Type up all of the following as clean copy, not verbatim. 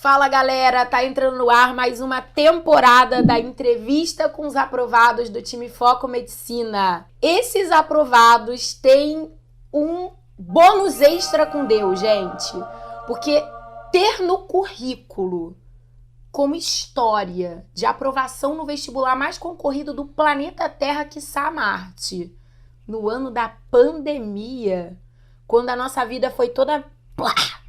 Fala, galera, tá entrando no ar mais uma temporada da entrevista com os aprovados do time Foco Medicina. Esses aprovados têm um bônus extra com Deus, gente, porque ter no currículo como história de aprovação no vestibular mais concorrido do planeta Terra, quiçá Marte, no ano da pandemia, quando a nossa vida foi toda...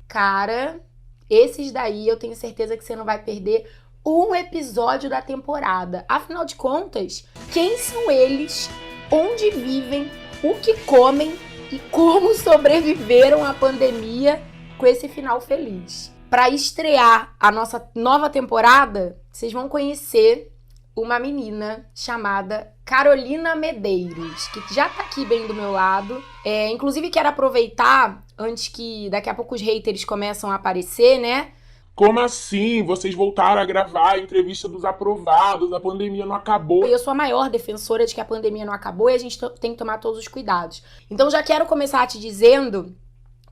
Cara, esses daí eu tenho certeza que você não vai perder um episódio da temporada. Afinal de contas, quem são eles, onde vivem, o que comem e como sobreviveram à pandemia com esse final feliz? Para estrear a nossa nova temporada, vocês vão conhecer uma menina chamada Carolina Medeiros, que já tá aqui bem do meu lado. Inclusive, quero aproveitar, antes que daqui a pouco os haters começam a aparecer, né? Como assim? Vocês voltaram a gravar a entrevista dos aprovados, a pandemia não acabou. Eu sou a maior defensora de que a pandemia não acabou e a gente tem que tomar todos os cuidados. Então, já quero começar te dizendo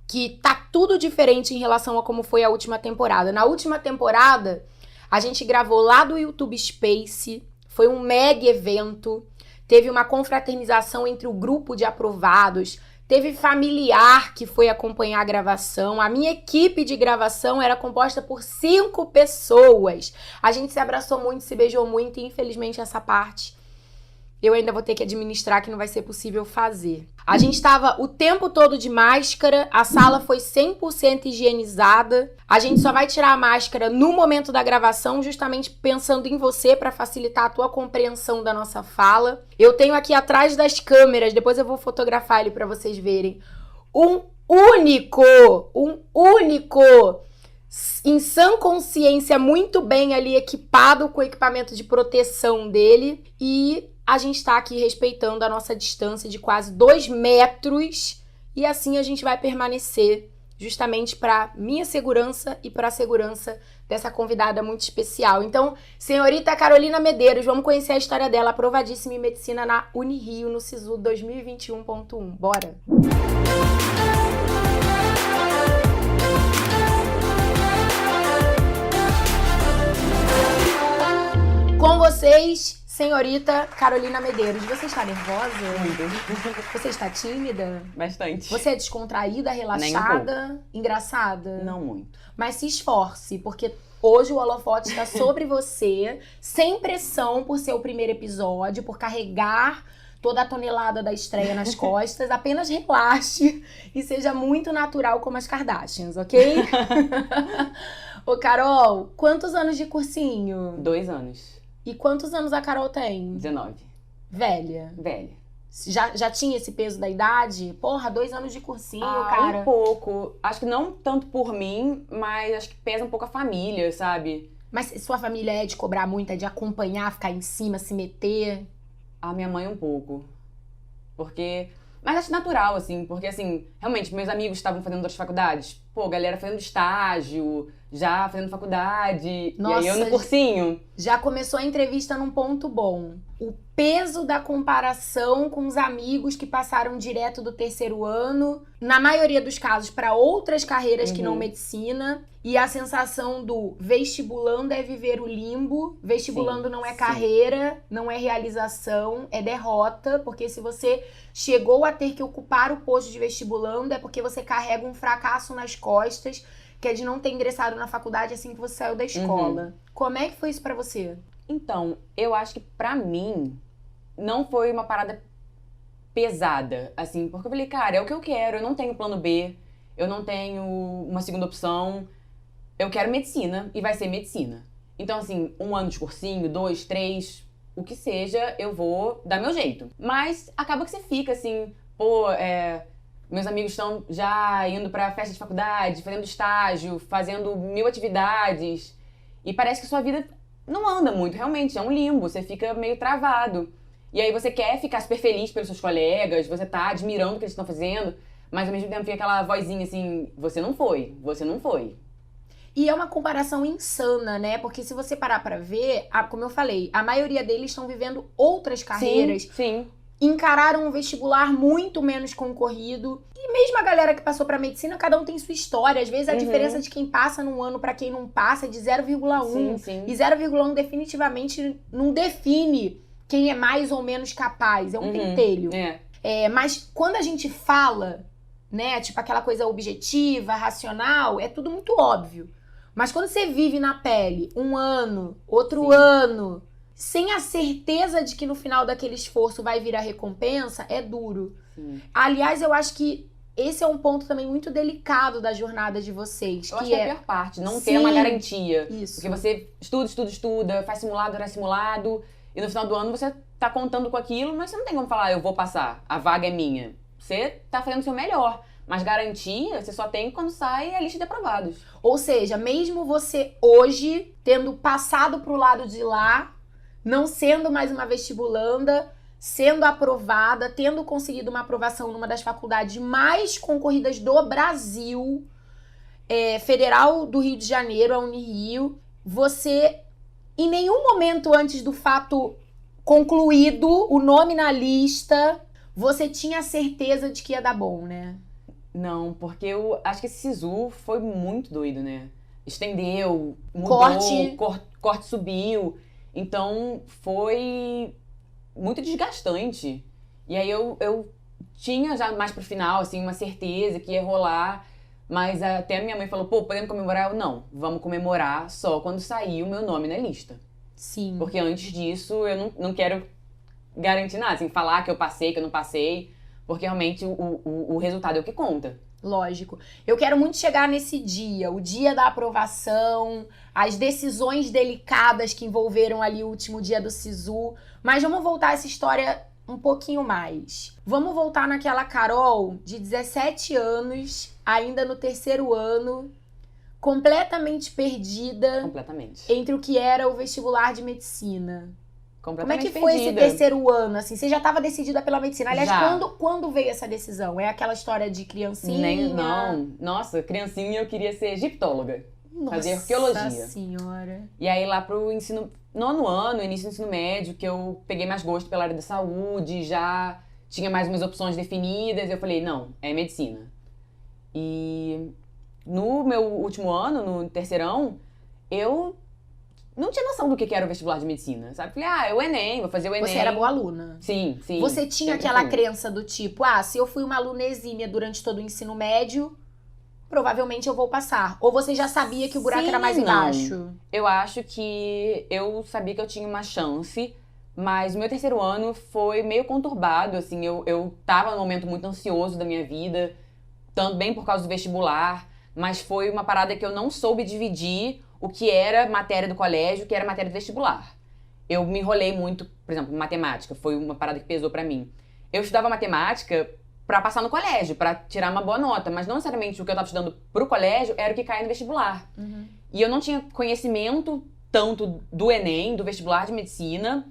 que tá tudo diferente em relação a como foi a última temporada. Na última temporada, a gente gravou lá do YouTube Space, foi um mega evento, teve uma confraternização entre o grupo de aprovados, teve familiar que foi acompanhar a gravação, a minha equipe de gravação era composta por 5 pessoas. A gente se abraçou muito, se beijou muito e infelizmente essa parte eu ainda vou ter que administrar, que não vai ser possível fazer. A gente estava o tempo todo de máscara, a sala foi 100% higienizada. A gente só vai tirar a máscara no momento da gravação, justamente pensando em você para facilitar a tua compreensão da nossa fala. Eu tenho aqui atrás das câmeras, depois eu vou fotografar ele para vocês verem, um único, em sã consciência, muito bem ali equipado com o equipamento de proteção dele, e a gente tá aqui respeitando a nossa distância de quase 2 metros, e assim a gente vai permanecer justamente para minha segurança e para a segurança dessa convidada muito especial. Então, senhorita Carolina Medeiros, vamos conhecer a história dela, aprovadíssima em medicina na Unirio, no SISU 2021.1. Bora! Com vocês, senhorita Carolina Medeiros. Você está nervosa? Muito. Você está tímida? Bastante. Você é descontraída, relaxada, engraçada? Não muito. Mas se esforce, porque hoje o holofote está sobre você, sem pressão por ser o primeiro episódio, por carregar toda a tonelada da estreia nas costas. Apenas relaxe e seja muito natural como as Kardashians, ok? Ô, Carol, quantos anos de cursinho? 2 anos. E quantos anos a Carol tem? 19. Velha. Já tinha esse peso da idade? Porra, 2 anos de cursinho, cara. Um pouco. Acho que não tanto por mim, mas acho que pesa um pouco a família, sabe? Mas sua família é de cobrar muito, é de acompanhar, ficar em cima, se meter? A minha mãe um pouco. Mas acho natural, assim, porque, assim, realmente, meus amigos estavam fazendo outras faculdades. Pô, galera fazendo estágio, já fazendo faculdade. Nossa, e aí eu no cursinho. Já começou a entrevista num ponto bom. O peso da comparação com os amigos que passaram direto do 3º ano, na maioria dos casos, para outras carreiras que não medicina. E a sensação do vestibulando é viver o limbo. Vestibulando não é carreira, não é realização, é derrota. Porque se você chegou a ter que ocupar o posto de vestibulando, é porque você carrega um fracasso nas costas, que é de não ter ingressado na faculdade assim que você saiu da escola. Como é que foi isso pra você? Então, eu acho que pra mim não foi uma parada pesada, assim, porque eu falei, cara, é o que eu quero, eu não tenho plano B, eu não tenho uma segunda opção, eu quero medicina e vai ser medicina. Então, assim, 1 ano de cursinho, 2, 3, o que seja, eu vou dar meu jeito. Mas acaba que você fica assim, pô, meus amigos estão já indo pra festa de faculdade, fazendo estágio, fazendo 1000 atividades. E parece que sua vida não anda muito, realmente, é um limbo, você fica meio travado. E aí você quer ficar super feliz pelos seus colegas, você tá admirando o que eles estão fazendo, mas ao mesmo tempo fica aquela vozinha assim, você não foi. E é uma comparação insana, né? Porque se você parar pra ver, como eu falei, a maioria deles estão vivendo outras carreiras. Sim. Encararam um vestibular muito menos concorrido. E mesmo a galera que passou pra medicina, cada um tem sua história. Às vezes a Uhum. diferença de quem passa num ano pra quem não passa é de 0,1. Sim. E 0,1 definitivamente não define quem é mais ou menos capaz. É um pentelho. Mas quando a gente fala, né, tipo aquela coisa objetiva, racional, é tudo muito óbvio. Mas quando você vive na pele um ano, outro Sim. ano, sem a certeza de que no final daquele esforço vai vir a recompensa, é duro. Sim. Aliás, eu acho que esse é um ponto também muito delicado da jornada de vocês. Eu acho que é a pior parte, não ter Sim. uma garantia. Isso. Porque você estuda, faz simulado, e no final do ano você tá contando com aquilo, mas você não tem como falar, eu vou passar, a vaga é minha. Você tá fazendo o seu melhor. Mas garantia, você só tem quando sai a lista de aprovados. Ou seja, mesmo você hoje, tendo passado pro lado de lá, não sendo mais uma vestibulanda, sendo aprovada, tendo conseguido uma aprovação numa das faculdades mais concorridas do Brasil, Federal do Rio de Janeiro, a Unirio, você, em nenhum momento antes do fato concluído, o nome na lista, você tinha certeza de que ia dar bom, né? Não, porque eu acho que esse SISU foi muito doido, né? Estendeu, mudou, corte subiu. Então, foi muito desgastante. E aí eu tinha já mais pro final, assim, uma certeza que ia rolar. Mas até a minha mãe falou, pô, podemos comemorar? Eu, não, vamos comemorar só quando sair o meu nome na lista. Sim. Porque antes disso, eu não quero garantir nada, assim, falar que eu passei, que eu não passei. Porque realmente o resultado é o que conta. Lógico. Eu quero muito chegar nesse dia, o dia da aprovação, as decisões delicadas que envolveram ali o último dia do SISU. Mas vamos voltar essa história um pouquinho mais. Vamos voltar naquela Carol de 17 anos, ainda no terceiro ano, completamente perdida Completamente. entre o que era o vestibular de medicina. Como é Completamente que foi esse perdida. terceiro ano, assim? Você já estava decidida pela medicina. Aliás, Já. quando veio essa decisão? É aquela história de criancinha? Não. Nossa, criancinha eu queria ser egiptóloga. Fazer Nossa arqueologia. senhora. E aí lá pro nono ano, início do ensino médio, que eu peguei mais gosto pela área da saúde, já tinha mais umas opções definidas, eu falei, não, é medicina. E no meu último ano, no terceirão, eu não tinha noção do que era o vestibular de medicina, sabe? Falei, o Enem, vou fazer o Enem. Você era boa aluna. Sim. Você tinha sempre aquela fui. crença do tipo, se eu fui uma aluna exímia durante todo o ensino médio, provavelmente eu vou passar. Ou você já sabia que o buraco Sim era mais e não. embaixo? Eu acho que eu sabia que eu tinha uma chance, mas o meu terceiro ano foi meio conturbado, assim, eu tava num momento muito ansioso da minha vida, também por causa do vestibular, mas foi uma parada que eu não soube dividir o que era matéria do colégio, o que era matéria do vestibular. Eu me enrolei muito, por exemplo, matemática, foi uma parada que pesou pra mim. Eu estudava matemática pra passar no colégio, pra tirar uma boa nota, mas não necessariamente o que eu tava estudando pro colégio era o que caía no vestibular. Uhum. E eu não tinha conhecimento tanto do Enem, do vestibular de medicina,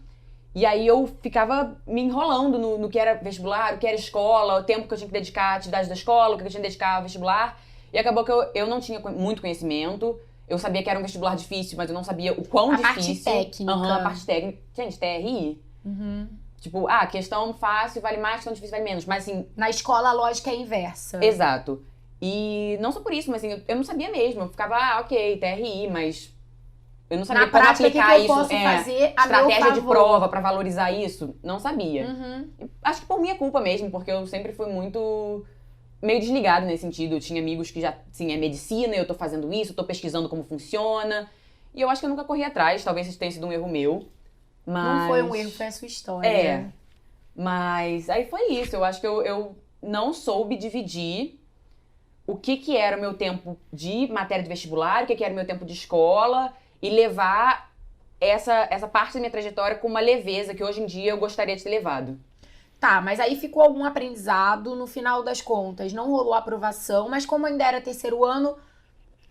e aí eu ficava me enrolando no que era vestibular, o que era escola, o tempo que eu tinha que dedicar à atividade da escola, o que eu tinha que dedicar ao vestibular, e acabou que eu não tinha muito conhecimento. Eu sabia que era um vestibular difícil, mas eu não sabia o quão A difícil. parte técnica. A parte técnica. Gente, TRI. Uhum. Tipo, questão fácil vale mais, questão difícil vale menos. Mas assim, Na escola a lógica é inversa. exato. E não só por isso, mas assim, eu não sabia mesmo. Eu ficava, ok, TRI, mas eu não sabia Na como prática, o que aplicar eu isso. posso fazer a meu Estratégia de favor? prova pra valorizar isso. Não sabia. Uhum. Acho que por minha culpa mesmo, porque eu sempre fui muito meio desligada nesse sentido. Eu tinha amigos que já, assim, é medicina, eu tô fazendo isso, eu tô pesquisando como funciona. E eu acho que eu nunca corri atrás, talvez isso tenha sido um erro meu. Mas... Não foi um erro, foi a sua história. É. Mas aí foi isso. Eu acho que eu não soube dividir o que era o meu tempo de matéria de vestibular, o que era o meu tempo de escola, e levar essa parte da minha trajetória com uma leveza que hoje em dia eu gostaria de ter levado. Tá, mas aí ficou algum aprendizado no final das contas. Não rolou aprovação, mas como ainda era terceiro ano,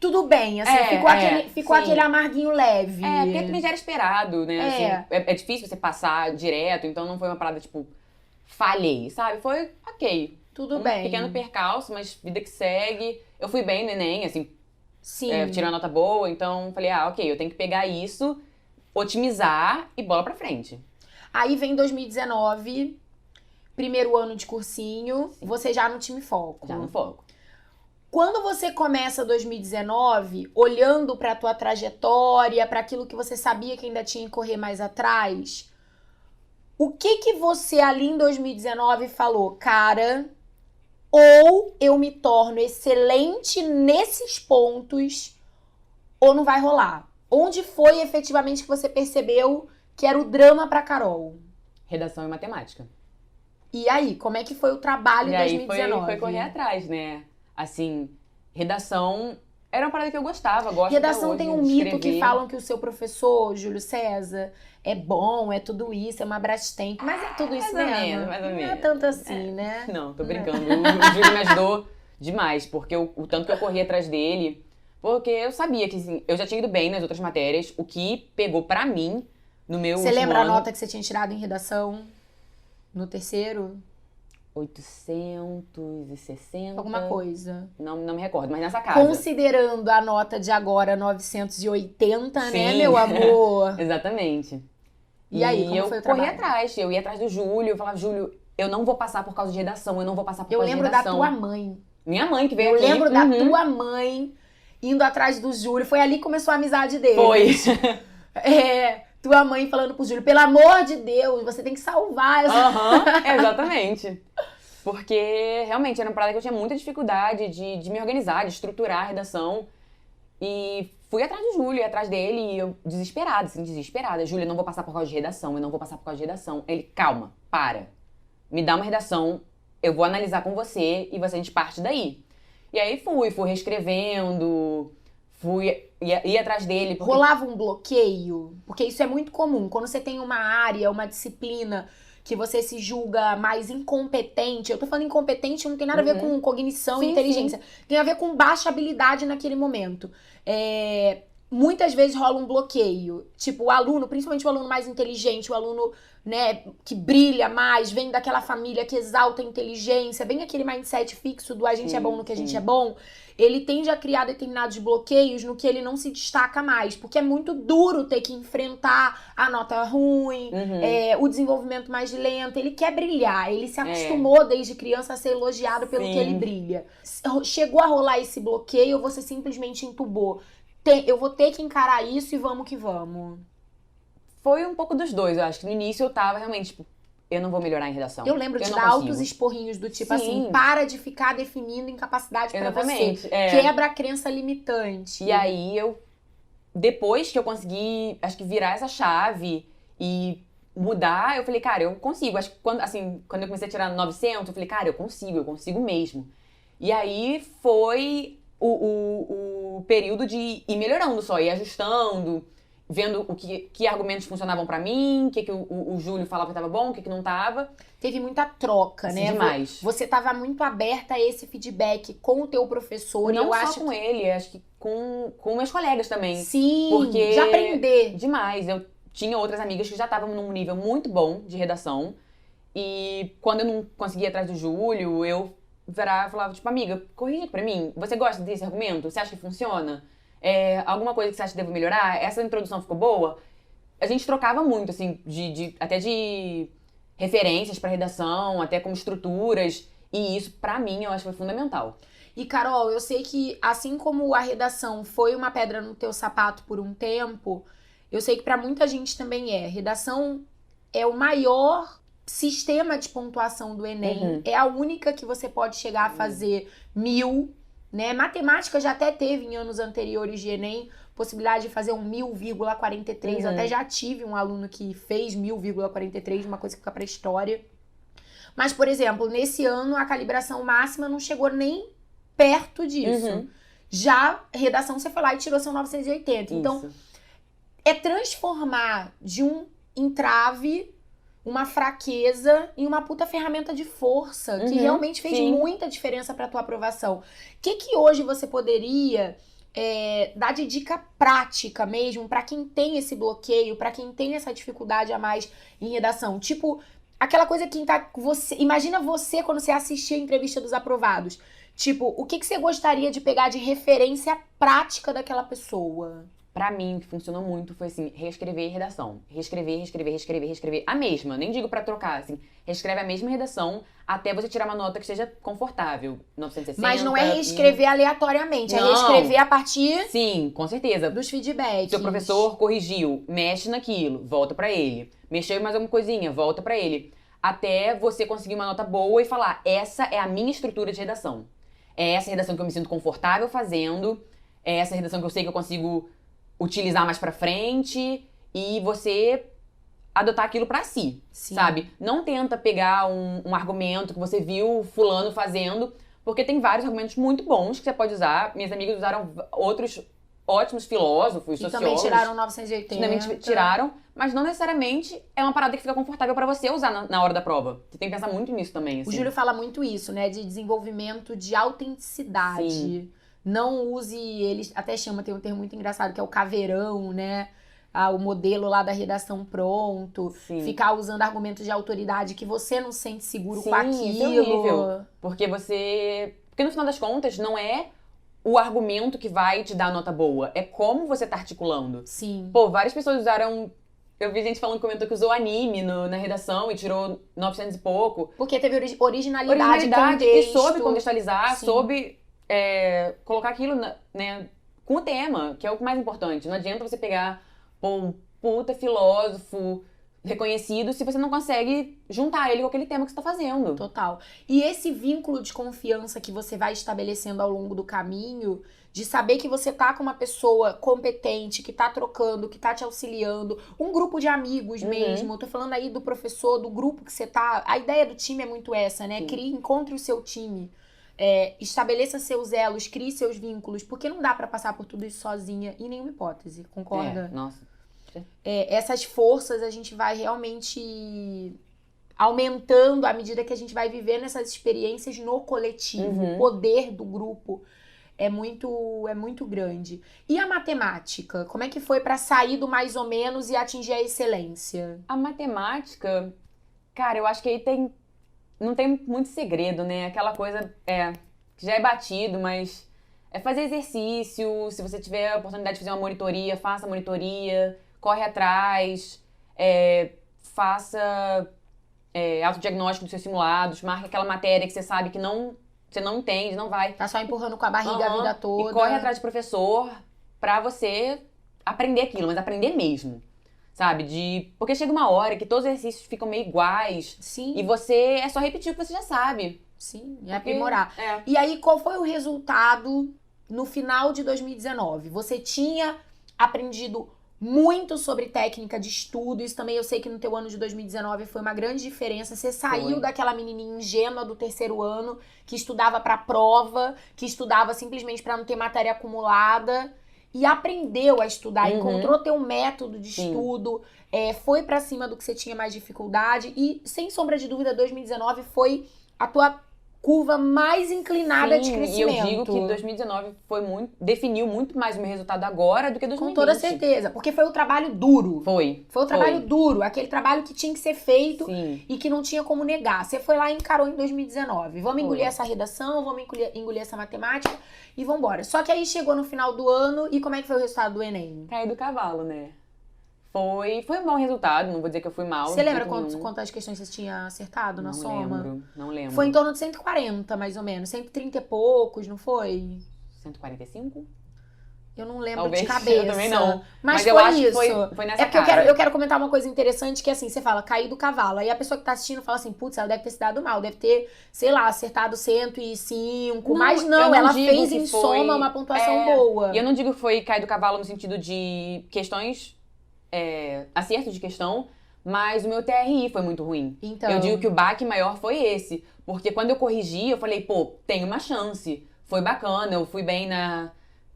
tudo bem, assim, ficou sim. aquele amarguinho leve. Porque também já era esperado, né? É. Assim, é difícil você passar direto, então não foi uma parada, tipo, falhei, sabe? Foi ok. Tudo bem. Pequeno percalço, mas vida que segue. Eu fui bem no Enem, assim, Sim. tirei uma nota boa, então falei, ok, eu tenho que pegar isso, otimizar e bola pra frente. Aí vem 2019, primeiro ano de cursinho, você já no time Foco. Já no Foco. Quando você começa 2019, olhando pra tua trajetória, pra aquilo que você sabia que ainda tinha que correr mais atrás, o que você ali em 2019 falou? Cara, ou eu me torno excelente nesses pontos, ou não vai rolar. Onde foi efetivamente que você percebeu que era o drama pra Carol? Redação e matemática. E aí, como é que foi o trabalho em 2019? Foi correr atrás, né? Assim, redação era uma parada que eu gostava, gosto Redação até tem hoje um de mito escrever. que falam que o seu professor, Júlio César, é bom, é tudo isso, é uma Brastemp. Mas é tudo isso Mais ou mesmo? menos, mais ou Não é menos. tanto assim, né? Não, tô brincando. O Júlio me ajudou demais, porque o tanto que eu corri atrás dele, porque eu sabia que assim, eu já tinha ido bem nas outras matérias, o que pegou pra mim no meu Você último lembra ano, a nota que você tinha tirado em redação? No terceiro? 860. Alguma coisa. Não me recordo, mas nessa casa. Considerando a nota de agora 980, né, Sim. meu amor? Exatamente. E aí, como eu foi o corri trabalho? atrás, eu ia atrás do Júlio, eu falava, Júlio, eu não vou passar por causa de redação, eu não vou passar por Eu causa de lembro da redação. tua mãe. Minha mãe que veio Eu aqui. lembro da Uhum. tua mãe indo atrás do Júlio. Foi ali que começou a amizade dele. Foi. Tua mãe falando pro Júlio, pelo amor de Deus, você tem que salvar essa... Aham, exatamente. Porque realmente era uma parada que eu tinha muita dificuldade de me organizar, de estruturar a redação. E fui atrás do Júlio, atrás dele, e eu desesperada, assim, desesperada. Júlio, eu não vou passar por causa de redação, eu não vou passar por causa de redação. Ele, calma, para. Me dá uma redação, eu vou analisar com você e a gente parte daí. E aí fui reescrevendo, ia atrás dele. Porque... Rolava um bloqueio? Porque isso é muito comum. Quando você tem uma área, uma disciplina que você se julga mais incompetente. Eu tô falando incompetente, não tem nada a ver com cognição e Sim, inteligência. Tem a ver com baixa habilidade naquele momento. Muitas vezes rola um bloqueio. Tipo, o aluno, principalmente o aluno mais inteligente, o aluno, né, que brilha mais, vem daquela família que exalta a inteligência, vem aquele mindset fixo do a gente é bom no que a gente é bom. Ele tende a criar determinados bloqueios no que ele não se destaca mais. Porque é muito duro ter que enfrentar a nota ruim, o desenvolvimento mais lento. Ele quer brilhar. Ele se acostumou desde criança a ser elogiado pelo que ele brilha. Chegou a rolar esse bloqueio ou você simplesmente entubou? Eu vou ter que encarar isso e vamos que vamos. Foi um pouco dos dois. Eu acho que no início eu tava realmente, tipo, eu não vou melhorar em redação. Eu lembro de não dar consigo. altos esporrinhos do tipo Sim. assim, para de ficar definindo incapacidade pra Exatamente, você. é. Quebra a crença limitante. E aí depois que eu consegui, acho que virar essa chave e mudar, eu falei, cara, eu consigo. Acho que quando eu comecei a tirar 900, eu falei, cara, eu consigo mesmo. E aí foi o período de ir melhorando só, ir ajustando, vendo que argumentos funcionavam pra mim, o que o Júlio falava que tava bom, o que não tava. Teve muita troca, né? Demais. Você tava muito aberta a esse feedback com o teu professor. Não e eu só acho com ele, acho que com meus colegas também. Sim, Porque de aprender. Demais. Eu tinha outras amigas que já estavam num nível muito bom de redação. E quando eu não conseguia ir atrás do Júlio, eu virava e falava, tipo, amiga, corrige pra mim. Você gosta desse argumento? Você acha que funciona? Alguma coisa que você acha que devo melhorar? Essa introdução ficou boa? A gente trocava muito, assim, até de referências pra redação, até como estruturas. E isso, pra mim, eu acho que foi fundamental. E, Carol, eu sei que assim como a redação foi uma pedra no teu sapato por um tempo, eu sei que pra muita gente também é. Redação é o maior sistema de pontuação do Enem. É a única que você pode chegar a fazer 1000, né? Matemática já até teve em anos anteriores de Enem possibilidade de fazer um 1000,43. Eu até já tive um aluno que fez 1000,43, uma coisa que fica pra história. Mas, por exemplo, nesse ano a calibração máxima não chegou nem perto disso. Já redação você foi lá e tirou seu 980. Então, é transformar de um entrave, uma fraqueza em uma puta ferramenta de força que realmente fez muita diferença pra tua aprovação. O que hoje você poderia dar de dica prática mesmo pra quem tem esse bloqueio, pra quem tem essa dificuldade a mais em redação? Tipo, aquela coisa que imagina você quando você assistia a entrevista dos aprovados. Tipo, o que você gostaria de pegar de referência prática daquela pessoa? Pra mim, o que funcionou muito foi, assim, reescrever redação. Reescrever. A mesma, nem digo pra trocar, assim. Reescreve a mesma redação até você tirar uma nota que seja confortável. 960, Mas não é reescrever aleatoriamente, é Não. reescrever a partir Sim, com certeza. dos feedbacks. Seu professor corrigiu, mexe naquilo, volta pra ele. Mexeu em mais alguma coisinha, volta pra ele. Até você conseguir uma nota boa e falar, essa é a minha estrutura de redação. É essa redação que eu me sinto confortável fazendo, é essa redação que eu sei que eu consigo utilizar mais pra frente, e você adotar aquilo pra si, Sim. sabe? Não tenta pegar um argumento que você viu fulano fazendo, porque tem vários argumentos muito bons que você pode usar. Minhas amigas usaram outros ótimos filósofos, E sociólogos. também tiraram 980. Que também tiraram, mas não necessariamente é uma parada que fica confortável pra você usar na hora da prova. Você tem que pensar muito nisso também, assim. O Júlio fala muito isso, né? De desenvolvimento de autenticidade. Sim. Não use, eles até chama, tem um termo muito engraçado que é o caveirão, né? O modelo lá da redação pronto. Sim. Ficar usando argumentos de autoridade que você não sente seguro Sim, com isso é aquilo. horrível. Porque no final das contas, não é o argumento que vai te dar a nota boa. É como você tá articulando. Sim. Pô, várias pessoas usaram... Eu vi gente falando, comentou que usou anime na redação e tirou 900 e pouco. Porque teve originalidade, E contexto. soube contextualizar, Sim. soube colocar aquilo né, com o tema, que é o mais importante. Não adianta você pegar um puta filósofo reconhecido se você não consegue juntar ele com aquele tema que você tá fazendo. Total. E esse vínculo de confiança que você vai estabelecendo ao longo do caminho, de saber que você tá com uma pessoa competente, que tá trocando, que tá te auxiliando, um grupo de amigos mesmo. Eu tô falando aí do professor, do grupo que você tá. A ideia do time é muito essa, né? Encontre o seu time. Estabeleça seus elos, crie seus vínculos, porque não dá pra passar por tudo isso sozinha, em nenhuma hipótese, concorda? Nossa. Essas forças a gente vai realmente aumentando à medida que a gente vai vivendo essas experiências no coletivo. O poder do grupo é muito grande. E a matemática? Como é que foi pra sair do mais ou menos e atingir a excelência? A matemática, cara, eu acho que aí não tem muito segredo, né? Aquela coisa que já é batido, mas é fazer exercício. Se você tiver a oportunidade de fazer uma monitoria, faça a monitoria, corre atrás, faça autodiagnóstico dos seus simulados, marque aquela matéria que você sabe que você não entende, não vai. Tá só empurrando com a barriga a vida toda. E corre atrás de professor pra você aprender aquilo, mas aprender mesmo. Sabe? Porque chega uma hora que todos os exercícios ficam meio iguais. Sim. E você é só repetir o que você já sabe. Sim, e aprimorar. E aí, qual foi o resultado no final de 2019? Você tinha aprendido muito sobre técnica de estudo. Isso também eu sei que no teu ano de 2019 foi uma grande diferença. Você saiu daquela menininha ingênua do terceiro ano, que estudava pra prova, que estudava simplesmente pra não ter matéria acumulada, e aprendeu a estudar, encontrou teu método de estudo, foi pra cima do que você tinha mais dificuldade, e sem sombra de dúvida 2019 foi a tua curva mais inclinada de crescimento. E eu digo que 2019 definiu muito mais o meu resultado agora do que 2020. Com toda certeza, porque foi o trabalho duro. Foi o trabalho duro, aquele trabalho que tinha que ser feito Sim. e que não tinha como negar. Você foi lá e encarou em 2019. Vamos engolir essa redação, vamos engolir essa matemática e vambora. Só que aí chegou no final do ano e como é que foi o resultado do Enem? Caí do cavalo, né? Foi um bom resultado, não vou dizer que eu fui mal. Você lembra quantas questões você tinha acertado na soma? Não lembro. Foi em torno de 140, mais ou menos. 130 e poucos, não foi? 145? Eu não lembro Talvez, de cabeça. eu também não. Mas eu foi acho isso. Que foi nessa porque eu quero comentar uma coisa interessante, que assim, você fala, cair do cavalo. Aí a pessoa que tá assistindo fala assim, putz, ela deve ter se dado mal, deve ter, sei lá, acertado 105. Mas não, ela fez em soma uma pontuação boa. E eu não digo que foi cair do cavalo no sentido de questões, acertos de questão, mas o meu TRI foi muito ruim. Então. Eu digo que o baque maior foi esse. Porque quando eu corrigi, eu falei, pô, tem uma chance. Foi bacana, eu fui bem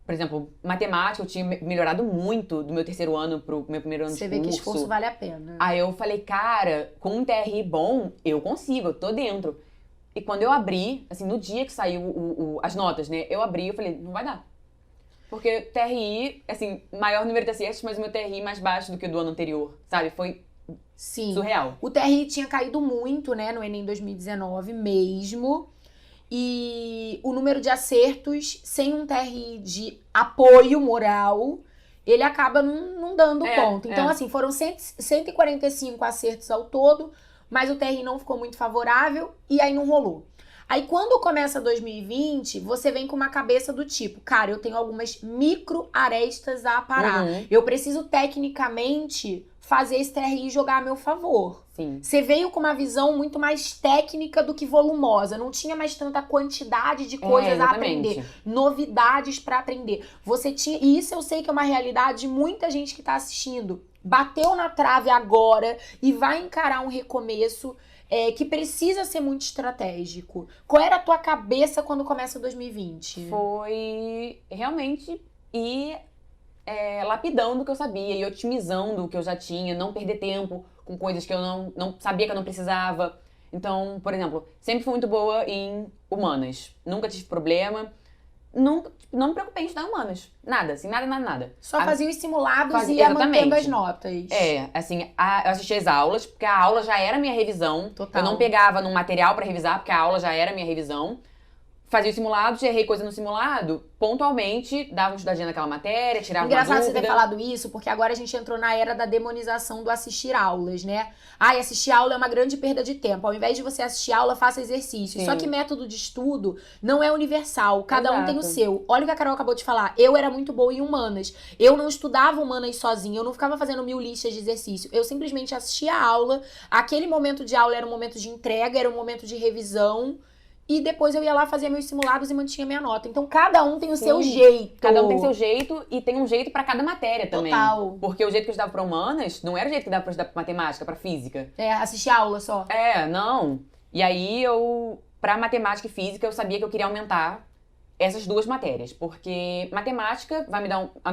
por exemplo, matemática, eu tinha melhorado muito do meu terceiro ano pro meu primeiro ano de curso. Você vê que esforço vale a pena. Aí eu falei, cara, com um TRI bom, eu consigo, eu tô dentro. E quando eu abri, assim, no dia que saiu as notas, né, eu abri e falei, não vai dar. Porque TRI, assim, maior número de acertos, mas o meu TRI mais baixo do que o do ano anterior, sabe? Foi surreal. O TRI tinha caído muito, né, no Enem 2019 mesmo. E o número de acertos sem um TRI de apoio moral, ele acaba não dando ponto. Então, assim, foram 145 acertos ao todo, mas o TRI não ficou muito favorável e aí não rolou. Aí, quando começa 2020, você vem com uma cabeça do tipo, cara, eu tenho algumas micro-arestas a aparar. Eu preciso, tecnicamente, fazer esse TRI jogar a meu favor. Sim. Você veio com uma visão muito mais técnica do que volumosa. Não tinha mais tanta quantidade de coisas a aprender. Novidades pra aprender. Você tinha... E isso eu sei que é uma realidade de muita gente que tá assistindo. Bateu na trave agora e vai encarar um recomeço... que precisa ser muito estratégico. Qual era a tua cabeça quando começa 2020? Foi realmente ir lapidando o que eu sabia e otimizando o que eu já tinha, não perder tempo com coisas que eu não sabia que eu não precisava. Então, por exemplo, sempre fui muito boa em humanas. Nunca tive problema. Nunca, não me preocupei em estudar humanas. Nada, assim, nada. Só fazia os simulados e ia mantendo as notas. Assim, eu assistia as aulas, porque a aula já era minha revisão. Total. Eu não pegava num material pra revisar, porque a aula já era minha revisão. Fazia os simulados, errei coisa no simulado, pontualmente, dava uma estudadinha naquela matéria, tirava uma dúvida. Engraçado você ter falado isso, porque agora a gente entrou na era da demonização do assistir aulas, né? Assistir aula é uma grande perda de tempo. Ao invés de você assistir aula, faça exercício. Sim. Só que método de estudo não é universal. Cada um tem o Exato. seu. Olha o que a Carol acabou de falar. Eu era muito boa em humanas. Eu não estudava humanas sozinha. Eu não ficava fazendo 1000 listas de exercício. Eu simplesmente assistia a aula. Aquele momento de aula era um momento de entrega, era um momento de revisão. E depois eu ia lá, fazia meus simulados e mantinha minha nota. Então, cada um tem o seu jeito. Cada um tem seu jeito e tem um jeito pra cada matéria também. Total. Porque o jeito que eu estudava pra humanas não era o jeito que dava pra estudar pra matemática, pra física. Assistir aula só. Não. E aí, pra matemática e física, eu sabia que eu queria aumentar essas duas matérias. Porque matemática vai me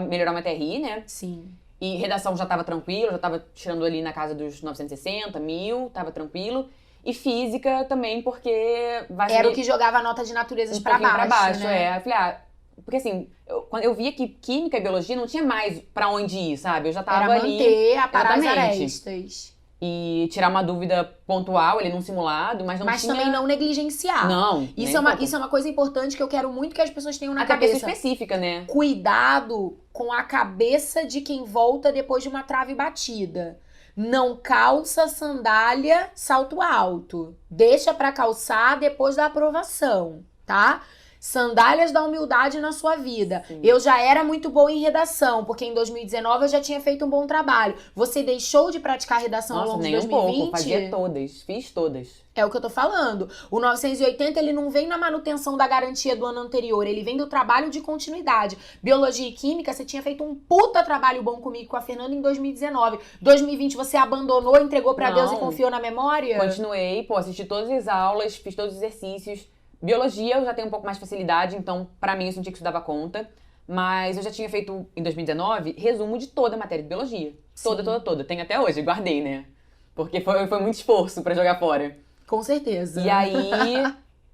melhorar uma TRI, né? Sim. E redação já tava tranquilo, já tava tirando ali na casa dos 960, 1000, tava tranquilo. E física também, porque vai Era o que jogava a nota de naturezas pra baixo, pra baixo, né? Eu falei, porque assim, quando eu via que química e biologia não tinha mais pra onde ir, sabe? Eu já tava Era ali... manter, aparar as exatamente. arestas. E tirar uma dúvida pontual ali num simulado, mas não tinha... também não negligenciar. Não, Isso é uma coisa importante que eu quero muito que as pessoas tenham na até cabeça. pessoa específica, né? Cuidado com a cabeça de quem volta depois de uma trave batida. Não calça sandália salto alto. Deixa pra calçar depois da aprovação, tá? Sandálias da humildade na sua vida. Sim. Eu já era muito boa em redação, porque em 2019 eu já tinha feito um bom trabalho. Você deixou de praticar redação ao longo de 2020? Nem um pouco, fazia todas, fiz todas. É o que eu tô falando. O 980, ele não vem na manutenção da garantia do ano anterior, ele vem do trabalho de continuidade. Biologia e Química, você tinha feito um puta trabalho bom comigo e com a Fernanda em 2019. 2020 você abandonou, entregou pra Deus e confiou na memória? Continuei, assisti todas as aulas, fiz todos os exercícios. Biologia eu já tenho um pouco mais de facilidade, então pra mim eu senti que isso dava conta. Mas eu já tinha feito, em 2019, resumo de toda a matéria de biologia. Toda. Tenho até hoje, guardei, né? Porque foi muito esforço pra jogar fora. Com certeza. E aí,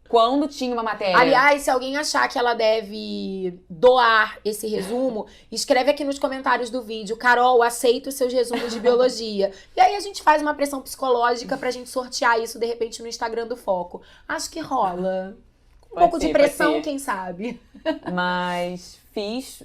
quando tinha uma matéria... Aliás, se alguém achar que ela deve doar esse resumo, escreve aqui nos comentários do vídeo. Carol, aceito os seus resumos de biologia. E aí a gente faz uma pressão psicológica pra gente sortear isso, de repente, no Instagram do Foco. Acho que rola. Um pouco de pressão, quem sabe? Mas fiz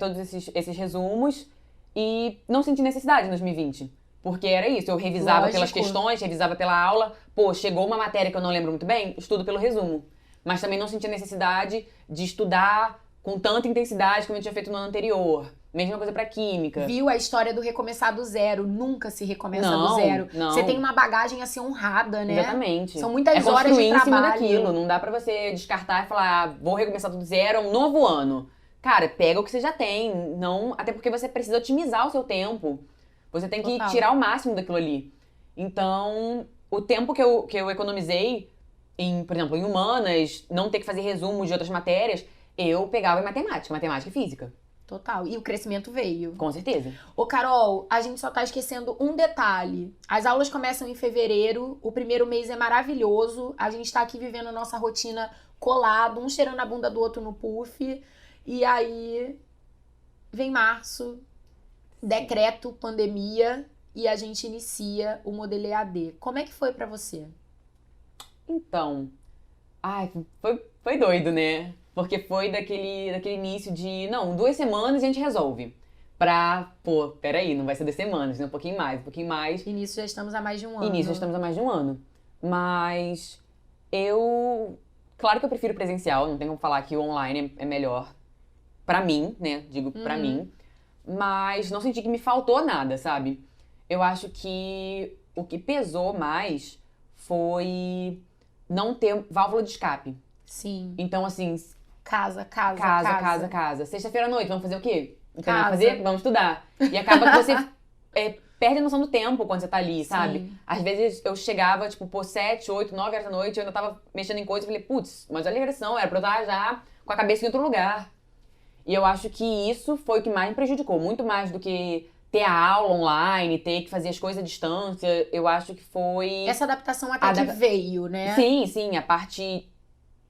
todos esses resumos e não senti necessidade em 2020. Porque era isso, eu revisava pelas questões, revisava pela aula. Chegou uma matéria que eu não lembro muito bem, estudo pelo resumo. Mas também não sentia necessidade de estudar com tanta intensidade como eu tinha feito no ano anterior. Mesma coisa pra química. Viu a história do recomeçar do zero? Nunca se recomeça do zero. Não. Você tem uma bagagem a ser honrada, né? Exatamente. São muitas horas de trabalho. Em cima daquilo. Não dá pra você descartar e falar, vou recomeçar tudo do zero, é um novo ano. Cara, pega o que você já tem. Não, até porque você precisa otimizar o seu tempo. Você tem que tirar o máximo daquilo ali. Então, o tempo que eu economizei, por exemplo, em humanas, não ter que fazer resumos de outras matérias, eu pegava em matemática e física. Total. E o crescimento veio. Com certeza. Ô, Carol, a gente só tá esquecendo um detalhe. As aulas começam em fevereiro, o primeiro mês é maravilhoso, a gente tá aqui vivendo a nossa rotina colado, um cheirando a bunda do outro no puff, e aí vem março, decreto, pandemia, e a gente inicia o modelo EAD. Como é que foi pra você? Então, foi doido, né? Porque foi daquele início de, 2 semanas e a gente resolve. peraí, não vai ser 2 semanas, né? Um pouquinho mais, um pouquinho mais. E nisso já estamos há mais de um ano. Início, já estamos há mais de um ano. Mas claro que eu prefiro presencial, não tem como falar que o online é melhor pra mim, né? Digo pra mim. Mas não senti que me faltou nada, sabe? Eu acho que o que pesou mais foi não ter válvula de escape. Sim. Então, assim, Casa. Sexta-feira à noite, vamos fazer o quê? Não tem Casa. nada pra fazer? Vamos estudar. E acaba que você perde a noção do tempo quando você tá ali, sabe? Sim. Às vezes eu chegava, tipo, 7, 8, 9 horas da noite, eu ainda tava mexendo em coisa e falei, putz, mas olha a ligação, era pra eu estar já com a cabeça em outro lugar. E eu acho que isso foi o que mais me prejudicou, muito mais do que ter a aula online, ter que fazer as coisas à distância. Eu acho que foi... Essa adaptação até que veio, né? Sim, a parte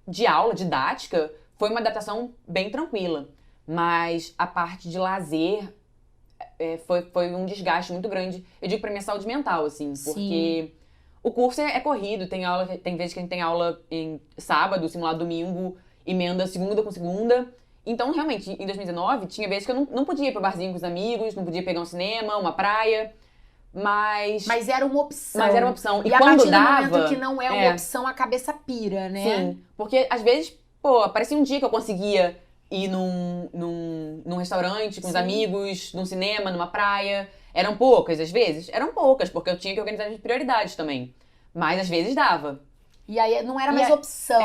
de aula, didática, foi uma adaptação bem tranquila. Mas a parte de lazer foi um desgaste muito grande. Eu digo pra minha saúde mental, assim, porque o curso é corrido, tem vezes que a gente tem aula em sábado, simulado domingo, emenda segunda com segunda. Então, realmente, em 2019, tinha vezes que eu não podia ir pro barzinho com os amigos, não podia pegar um cinema, uma praia, mas era uma opção. E a quando partir dava, do momento que não é uma opção, a cabeça pira, né? Sim, porque às vezes, aparecia um dia que eu conseguia ir num restaurante com os amigos, num cinema, numa praia. Eram poucas, às vezes? Eram poucas, porque eu tinha que organizar as prioridades também. Mas às vezes dava. E aí não era mais opção.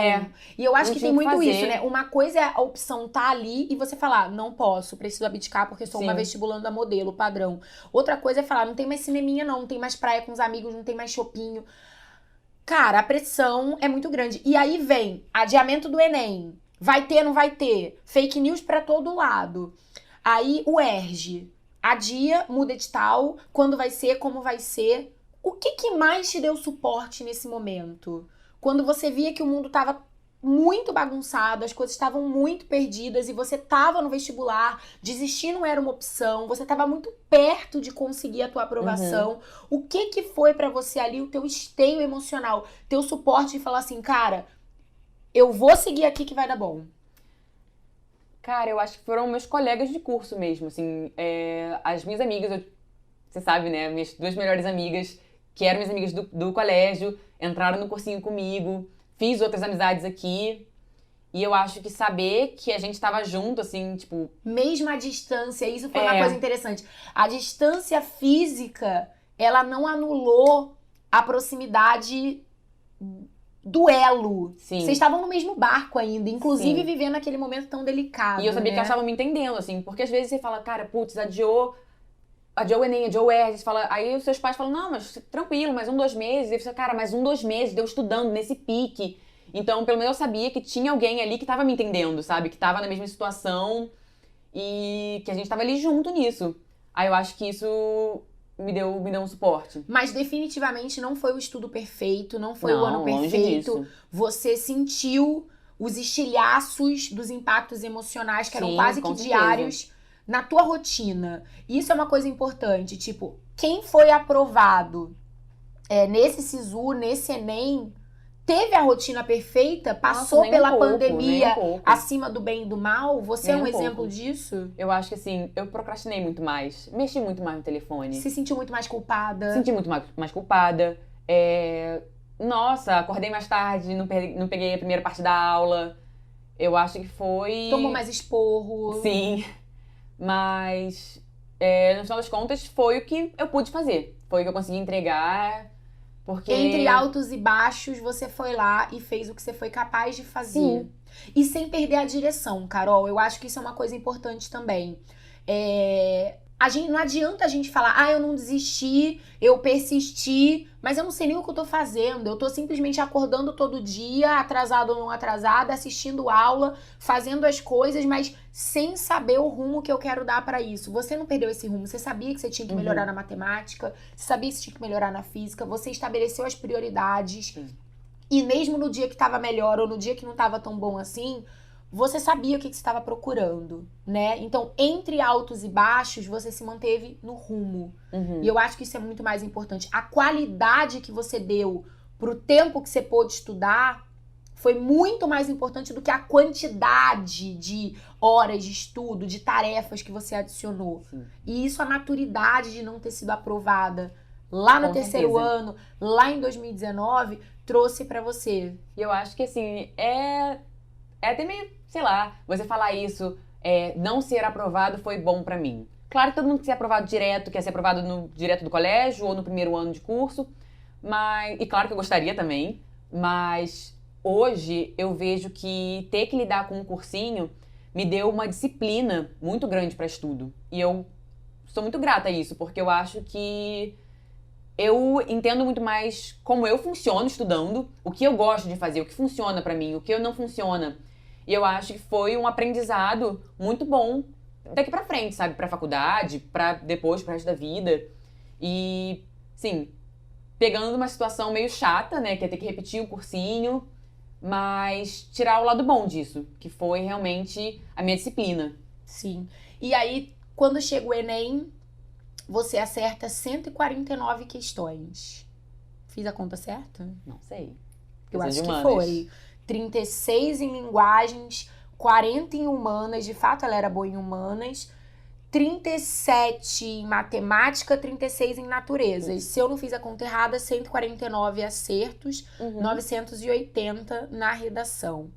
E eu acho que tem muito fazer. isso, né? Uma coisa é a opção tá ali e você falar, não posso, preciso abdicar porque sou uma vestibulanda modelo, padrão. Outra coisa é falar, não tem mais cineminha não tem mais praia com os amigos, não tem mais shoppinho. Cara, a pressão é muito grande. E aí vem adiamento do Enem. Vai ter, não vai ter? Fake news pra todo lado. Aí o ERJ. Adia, muda edital, quando vai ser, como vai ser. O que mais te deu suporte nesse momento? Quando você via que o mundo tava muito bagunçado, as coisas estavam muito perdidas e você tava no vestibular, desistir não era uma opção, você tava muito perto de conseguir a tua aprovação. O que foi pra você ali o teu esteio emocional, teu suporte de falar assim, cara, eu vou seguir aqui que vai dar bom? Cara, eu acho que foram meus colegas de curso mesmo, assim, as minhas amigas, você sabe, né, minhas 2 melhores amigas, que eram minhas amigas do colégio, entraram no cursinho comigo, fiz outras amizades aqui, e eu acho que saber que a gente tava junto, assim, tipo... Mesmo à distância, isso foi uma coisa interessante. A distância física, ela não anulou a proximidade do elo. Sim. Vocês estavam no mesmo barco ainda, inclusive vivendo aquele momento tão delicado, E eu sabia que elas estavam me entendendo, assim, porque às vezes você fala, cara, putz, adiou o Enem, adiou o ERJ, aí os seus pais falam, não, mas tranquilo, mais 1, 2 meses. E você fala, cara, mais 1, 2 meses, deu estudando nesse pique. Então, pelo menos eu sabia que tinha alguém ali que tava me entendendo, sabe? Que tava na mesma situação e que a gente tava ali junto nisso. Aí eu acho que isso me deu um suporte. Mas definitivamente não foi o estudo perfeito, não foi o ano longe perfeito. disso. Você sentiu os estilhaços dos impactos emocionais que eram quase que com certeza. diários na tua rotina. Isso é uma coisa importante, tipo, quem foi aprovado nesse SISU, nesse Enem, teve a rotina perfeita, passou pela pandemia acima do bem e do mal? Você é um exemplo disso? Eu acho que assim, eu procrastinei muito mais, mexi muito mais no telefone. Se sentiu muito mais culpada? Senti muito mais culpada. Nossa, acordei mais tarde, não peguei a primeira parte da aula. Eu acho que foi... Tomou mais esporro? Sim. Mas, no final das contas, foi o que eu pude fazer. Foi o que eu consegui entregar, porque... Entre altos e baixos, você foi lá e fez o que você foi capaz de fazer. Sim. E sem perder a direção, Carol. Eu acho que isso é uma coisa importante também. Não adianta a gente falar, eu não desisti, eu persisti, mas eu não sei nem o que eu tô fazendo. Eu tô simplesmente acordando todo dia, atrasado ou não atrasada, assistindo aula, fazendo as coisas, mas sem saber o rumo que eu quero dar pra isso. Você não perdeu esse rumo, você sabia que você tinha que melhorar na matemática, você sabia que você tinha que melhorar na física, você estabeleceu as prioridades. E mesmo no dia que tava melhor ou no dia que não tava tão bom assim, você sabia o que você estava procurando, né? Então, entre altos e baixos, você se manteve no rumo. E eu acho que isso é muito mais importante. A qualidade que você deu pro tempo que você pôde estudar foi muito mais importante do que a quantidade de horas de estudo, de tarefas que você adicionou. Sim. E isso, a maturidade de não ter sido aprovada lá no Com terceiro certeza. ano, lá em 2019, trouxe pra você. E eu acho que, assim, é até meio, sei lá, você falar isso, não ser aprovado foi bom pra mim. Claro que todo mundo quer ser aprovado direto, quer ser aprovado direto do colégio ou no primeiro ano de curso, e claro que eu gostaria também, mas hoje eu vejo que ter que lidar com um cursinho me deu uma disciplina muito grande pra estudo. E eu sou muito grata a isso, porque eu acho que eu entendo muito mais como eu funciono estudando, o que eu gosto de fazer, o que funciona pra mim, o que não funciona. E eu acho que foi um aprendizado muito bom daqui pra frente, sabe? Pra faculdade, pra depois, pro resto da vida. E, sim, pegando uma situação meio chata, né? Que é ter que repetir o cursinho, mas tirar o lado bom disso, que foi realmente a minha disciplina. Sim. E aí, quando chega o Enem, você acerta 149 questões. Fiz a conta certa? Não sei. Eu Questão acho de que humanas. foi. 36 em linguagens, 40 em humanas, de fato ela era boa em humanas, 37 em matemática, 36 em naturezas. Se eu não fiz a conta errada, 149 acertos, 980 na redação.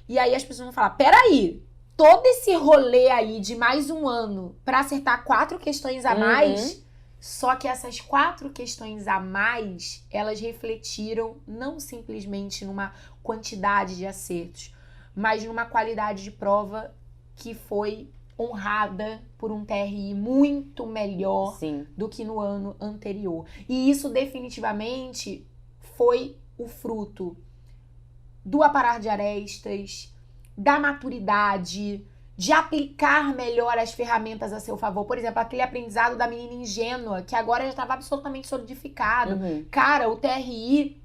E aí as pessoas vão falar, peraí, todo esse rolê aí de mais um ano pra acertar 4 questões a mais, só que essas 4 questões a mais, elas refletiram não simplesmente numa quantidade de acertos, mas numa qualidade de prova que foi honrada por um TRI muito melhor Sim. do que no ano anterior. E isso definitivamente foi o fruto do aparar de arestas, da maturidade, de aplicar melhor as ferramentas a seu favor. Por exemplo, aquele aprendizado da menina ingênua, que agora já estava absolutamente solidificado. Cara, o TRI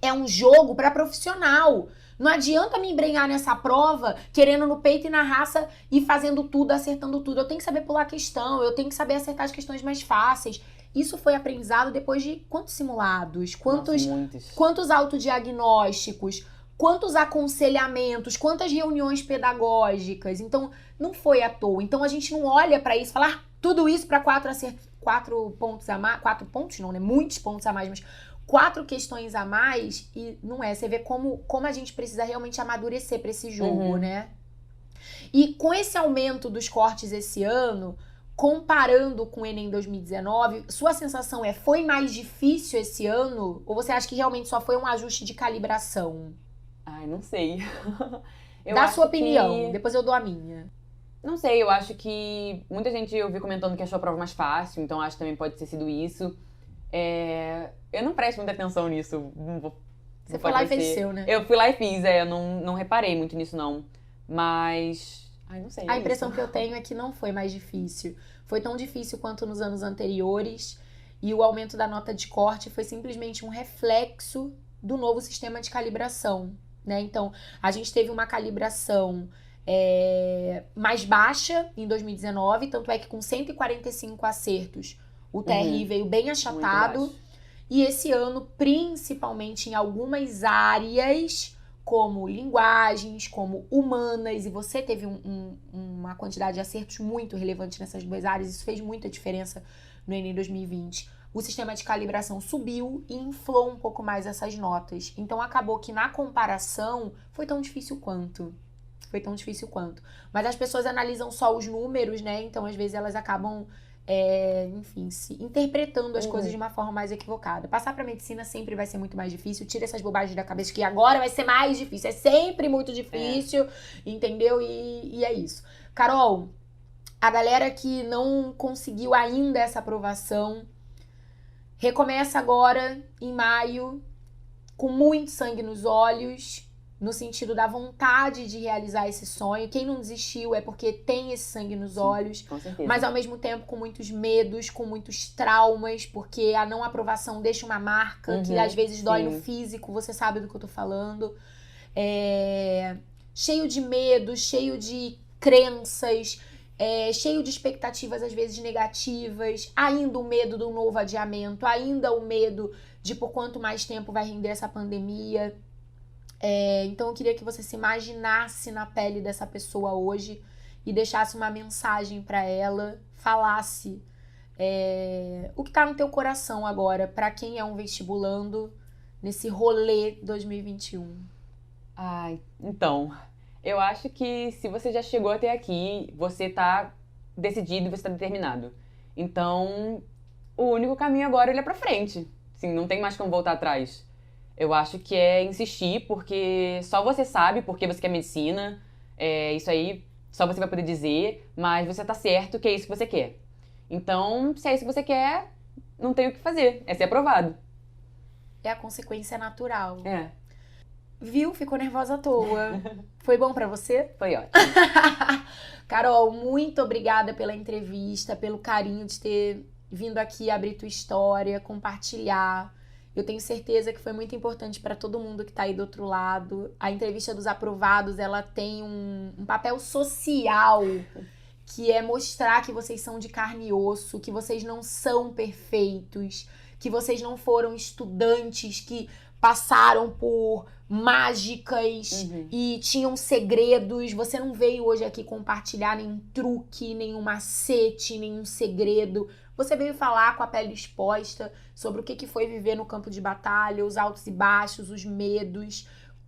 é um jogo para profissional. Não adianta me embrenhar nessa prova, querendo no peito e na raça e fazendo tudo, acertando tudo. Eu tenho que saber pular a questão, eu tenho que saber acertar as questões mais fáceis. Isso foi aprendizado depois de quantos simulados, quantos autodiagnósticos, quantos aconselhamentos, quantas reuniões pedagógicas. Então, não foi à toa. Então, a gente não olha para isso e fala, tudo isso para 4 pontos a mais. 4 pontos não, né? Muitos pontos a mais, mas 4 questões a mais, e não é. Você vê como a gente precisa realmente amadurecer para esse jogo, né? E com esse aumento dos cortes esse ano, comparando com o Enem 2019, sua sensação foi mais difícil esse ano? Ou você acha que realmente só foi um ajuste de calibração? Ai, não sei. Dá a sua opinião, depois eu dou a minha. Não sei, eu acho que muita gente eu vi comentando que achou a prova mais fácil, então acho que também pode ter sido isso. Eu não presto muita atenção nisso. Você foi lá e fez seu, né? Eu fui lá e fiz, eu não reparei muito nisso, não. Mas... ai, não sei. A impressão que eu tenho é que não foi mais difícil. Foi tão difícil quanto nos anos anteriores. E o aumento da nota de corte foi simplesmente um reflexo do novo sistema de calibração, né? Então, a gente teve uma calibração mais baixa em 2019, tanto é que com 145 acertos, o TRI veio bem achatado. E esse ano, principalmente em algumas áreas, como linguagens, como humanas, e você teve uma quantidade de acertos muito relevante nessas duas áreas, isso fez muita diferença no Enem 2020. O sistema de calibração subiu e inflou um pouco mais essas notas. Então, acabou que na comparação foi tão difícil quanto. Mas as pessoas analisam só os números, né? Então, às vezes, elas acabam, interpretando as coisas de uma forma mais equivocada. Passar pra medicina sempre vai ser muito mais difícil. Tira essas bobagens da cabeça que agora vai ser mais difícil. É sempre muito difícil, entendeu? E é isso. Carol, a galera que não conseguiu ainda essa aprovação, recomeça agora, em maio, com muito sangue nos olhos, no sentido da vontade de realizar esse sonho. Quem não desistiu é porque tem esse sangue nos olhos, com certeza. mas ao mesmo tempo com muitos medos, com muitos traumas, porque a não aprovação deixa uma marca que às vezes dói no físico, você sabe do que eu tô falando. Cheio de medo, cheio de crenças, cheio de expectativas às vezes negativas, ainda o medo do novo adiamento, ainda o medo de por quanto mais tempo vai render essa pandemia. Então eu queria que você se imaginasse na pele dessa pessoa hoje e deixasse uma mensagem pra ela, falasse o que tá no teu coração agora, pra quem é um vestibulando nesse rolê 2021. Ai, então, eu acho que se você já chegou até aqui, você tá decidido e você tá determinado. Então, o único caminho agora é olhar pra frente. Assim, não tem mais como voltar atrás. Eu acho que é insistir, porque só você sabe porque você quer medicina. Isso aí só você vai poder dizer, mas você tá certo que é isso que você quer. Então, se é isso que você quer, não tem o que fazer. É ser aprovado. É a consequência natural. É, Viu? Ficou nervosa à toa. Foi bom pra você? foi ótimo. Carol, muito obrigada pela entrevista, pelo carinho de ter vindo aqui abrir tua história, compartilhar. Eu tenho certeza que foi muito importante para todo mundo que tá aí do outro lado. A entrevista dos aprovados, ela tem um papel social, que é mostrar que vocês são de carne e osso, que vocês não são perfeitos, que vocês não foram estudantes que passaram por mágicas e tinham segredos. Você não veio hoje aqui compartilhar nenhum truque, nenhum macete, nenhum segredo. Você veio falar com a pele exposta sobre o que foi viver no campo de batalha, os altos e baixos, os medos,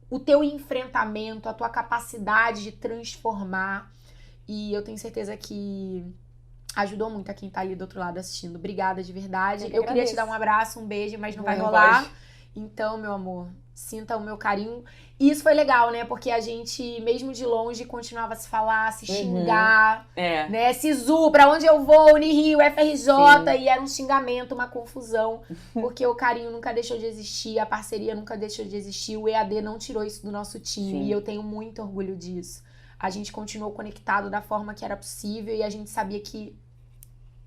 o teu enfrentamento, a tua capacidade de transformar. E eu tenho certeza que ajudou muito a quem tá ali do outro lado assistindo. Obrigada de verdade. Eu queria te dar um abraço, um beijo, mas não vai rolar. Pode. Então, meu amor, sinta o meu carinho. E isso foi legal, né? Porque a gente, mesmo de longe, continuava a se falar, a se xingar, né? Sisu, pra onde eu vou? Unirio, FRJ. Sim. E era um xingamento, uma confusão. Porque o carinho nunca deixou de existir, a parceria nunca deixou de existir. O EAD não tirou isso do nosso time. Sim. E eu tenho muito orgulho disso. A gente continuou conectado da forma que era possível e a gente sabia que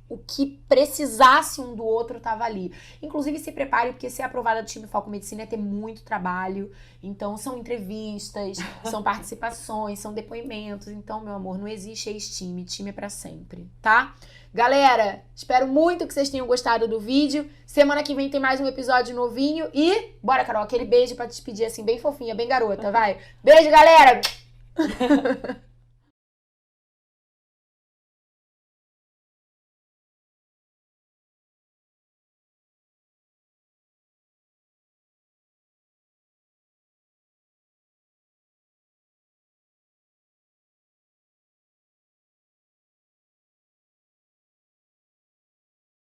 o que precisasse um do outro estava ali. Inclusive, se prepare, porque ser aprovada do time Foco Medicina é ter muito trabalho. Então, são entrevistas, são participações, são depoimentos. Então, meu amor, não existe ex-time. Time é pra sempre, tá? Galera, espero muito que vocês tenham gostado do vídeo. Semana que vem tem mais um episódio novinho. E, bora, Carol, aquele beijo pra te despedir assim, bem fofinha, bem garota, vai. Beijo, galera!